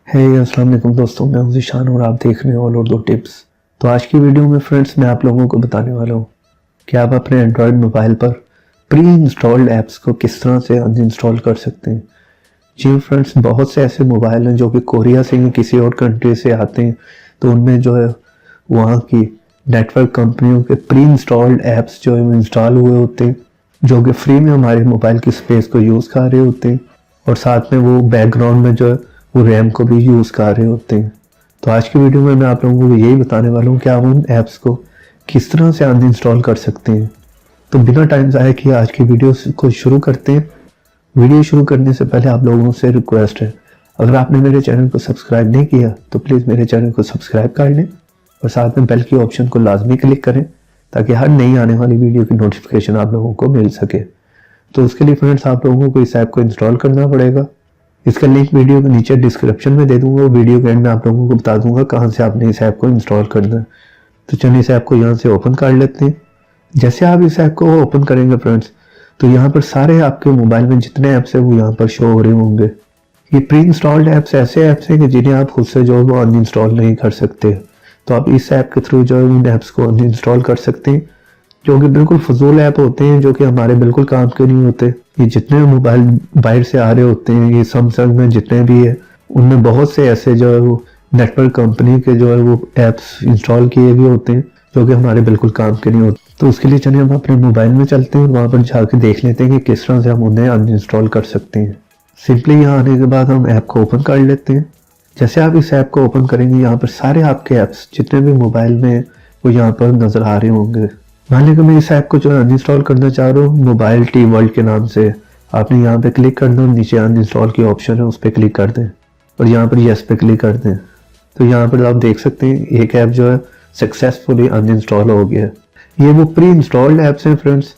है अस्सलाम वालेकुम दोस्तों, मैं हूं ज़ीशान और आप देख रहे हैं ऑल उर्दू टिप्स। तो आज की वीडियो में फ्रेंड्स मैं आप लोगों को बताने वाला हूं कि आप अपने एंड्रॉयड मोबाइल पर प्री इंस्टॉल्ड ऐप्स को किस तरह से अनइंस्टॉल कर सकते हैं। जी फ्रेंड्स, बहुत से ऐसे मोबाइल हैं जो कि कोरिया से या किसी और कंट्री से आते हैं, तो उनमें जो है वहाँ की नेटवर्क कंपनियों के प्री इंस्टॉल्ड ऐप्स जो है इंस्टॉल हुए होते हैं, जो कि फ्री में हमारे मोबाइल की स्पेस को यूज़ कर रहे होते हैं और साथ में वो बैकग्राउंड में जो है वो रैम को भी यूज़ कर रहे होते हैं। तो आज की वीडियो में मैं आप लोगों को यही बताने वाला हूँ कि आप उन ऐप्स को किस तरह से अनइंस्टॉल कर सकते हैं। तो बिना टाइम ज़ाया किए आज की वीडियो को शुरू करते हैं। वीडियो शुरू करने से पहले आप लोगों से रिक्वेस्ट है, अगर आपने मेरे चैनल को सब्सक्राइब नहीं किया तो प्लीज़ मेरे चैनल को सब्सक्राइब कर लें और साथ में बेल की ऑप्शन को लाजमी क्लिक करें ताकि हर नई आने वाली वीडियो की नोटिफिकेशन आप लोगों को मिल सके। तो उसके लिए फ्रेंड्स आप लोगों को इस ऐप को इंस्टॉल करना पड़ेगा। इसका लिंक वीडियो के नीचे डिस्क्रिप्शन में दे दूंगा और वीडियो के एंड में आप लोगों को बता दूंगा कहाँ से आपने इस ऐप को इंस्टॉल करना है। तो चलिए इस ऐप को यहाँ से ओपन कर लेते हैं। जैसे आप इस ऐप को ओपन करेंगे फ्रेंड्स, तो यहाँ पर सारे आपके मोबाइल में जितने ऐप्स हैं वो यहाँ पर शो हो रहे होंगे। ये प्री इंस्टॉल्ड ऐप्स ऐसे ऐप्स हैं कि जिन्हें आप खुद से जो है वो अनइंस्टॉल नहीं कर सकते। तो आप इस ऐप के थ्रू जो है उन ऐप्स को अनइंस्टॉल कर सकते हैं जो कि बिल्कुल फजूल ऐप होते हैं, जो कि हमारे बिल्कुल काम के नहीं होते। ये जितने मोबाइल बाहर से आ रहे होते हैं, ये सैमसंग में जितने भी है, उनमें बहुत से ऐसे जो है वो नेटवर्क कंपनी के जो है वो ऐप्स इंस्टॉल किए हुए होते हैं जो कि हमारे बिल्कुल काम के नहीं होते। तो उसके लिए चलिए हम अपने मोबाइल में चलते हैं और वहाँ पर जाके देख लेते हैं कि किस तरह से हम उन्हें अनइंस्टॉल कर सकते हैं। सिंपली यहाँ आने के बाद हम ऐप को ओपन कर लेते हैं। जैसे आप इस ऐप को ओपन करेंगे, यहाँ पर सारे आपके ऐप्स जितने भी मोबाइल में वो यहाँ पर नज़र आ रहे होंगे। मान लीजिए मैं इस ऐप को जो है अनइंस्टॉल करना चाह रहा हूँ मोबाइल टी वर्ल्ड के नाम से। आपने यहाँ पे क्लिक कर दें, नीचे अनइंस्टॉल की ऑप्शन है उस पर क्लिक कर दें और यहाँ पर यस पे क्लिक कर दें। तो यहाँ पर आप देख सकते हैं एक ऐप जो है सक्सेसफुली अनइंस्टॉल हो गया। ये वो प्री इंस्टॉल्ड ऐप्स हैं फ्रेंड्स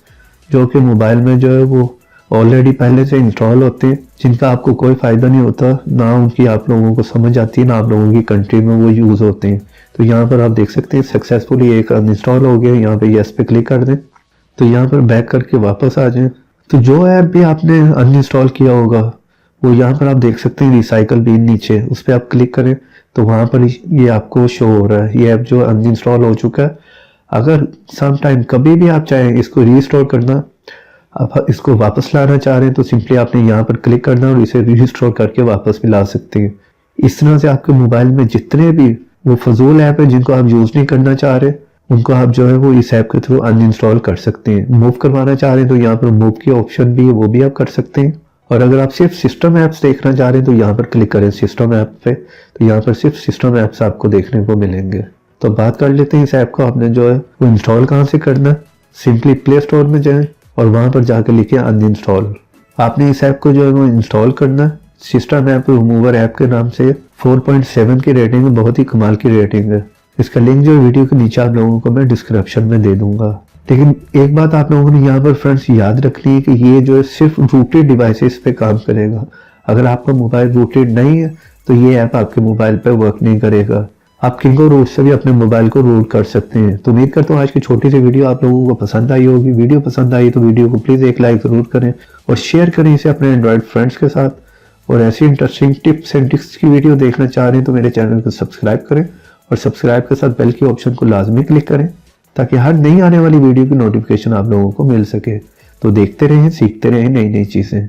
जो कि मोबाइल में जो है वो ऑलरेडी पहले से इंस्टॉल होते हैं, जिनका आपको कोई फ़ायदा नहीं होता, ना उनकी आप लोगों को समझ आती है, ना आप लोगों की कंट्री में वो यूज़ होते हैं। तो यहाँ पर आप देख सकते हैं सक्सेसफुली एक अनइंस्टॉल हो गया। यहाँ पे यस पे क्लिक कर दें तो यहाँ पर बैक करके वापस आ जाएं। तो जो ऐप भी आपने अनइंस्टॉल किया होगा वो यहाँ पर आप देख सकते हैं रिसाइकल बिन नीचे, उस पर आप क्लिक करें तो वहाँ पर ये आपको शो हो रहा है, ये ऐप जो अनइंस्टॉल हो चुका है। अगर सम टाइम कभी भी आप चाहें इसको रीस्टोर करना, आप इसको वापस लाना चाह रहे हैं, तो सिंपली आपने यहाँ पर क्लिक करना और इसे रीस्टोर करके वापस भी ला सकते हैं। इस तरह से आपके मोबाइल में जितने भी वो फजूल ऐप है जिनको आप यूज़ नहीं करना चाह रहे, उनको आप जो है वो इस ऐप के थ्रू अनइंस्टॉल कर सकते हैं। मूव करवाना चाह रहे हैं तो यहाँ पर मूव की ऑप्शन भी है, वो भी आप कर सकते हैं। और अगर आप सिर्फ सिस्टम ऐप्स देखना चाह रहे हैं तो यहाँ पर क्लिक करें सिस्टम ऐप पे, तो यहाँ पर सिर्फ सिस्टम ऐप्स आपको देखने को मिलेंगे। तो बात कर लेते हैं इस ऐप को आपने जो है वो इंस्टॉल कहाँ से करना है। सिंपली प्ले स्टोर में जाएं और वहाँ पर जाकर लिखे अनइंस्टॉल। आपने इस ऐप को जो है वो इंस्टॉल करना है। सिस्टम ऐप रिमूवर ऐप के नाम से 4.7 की रेटिंग है, बहुत ही कमाल की रेटिंग है। इसका लिंक जो वीडियो के नीचे आप लोगों को मैं डिस्क्रिप्शन में दे दूंगा। लेकिन एक बात आप लोगों ने यहाँ पर फ्रेंड्स याद रखनी है कि ये जो है सिर्फ रूटेड डिवाइसेस पे काम करेगा। अगर आपका मोबाइल रूटेड नहीं है तो ये ऐप आपके मोबाइल पे वर्क नहीं करेगा। आप किंगो रूट से भी अपने मोबाइल को रूट कर सकते हैं। तो उम्मीद करता हूँ आज की छोटी सी वीडियो आप लोगों को पसंद आई होगी। वीडियो पसंद आई तो वीडियो को प्लीज़ एक लाइक ज़रूर करें और शेयर करें इसे अपने एंड्रॉयड फ्रेंड्स के साथ। और ऐसी इंटरेस्टिंग टिप्स एंड ट्रिक्स की वीडियो देखना चाह रहे हैं तो मेरे चैनल को सब्सक्राइब करें और सब्सक्राइब के साथ बेल की ऑप्शन को लाजमी क्लिक करें ताकि हर नई आने वाली वीडियो की नोटिफिकेशन आप लोगों को मिल सके। तो देखते रहें, सीखते रहें नई नई चीज़ें।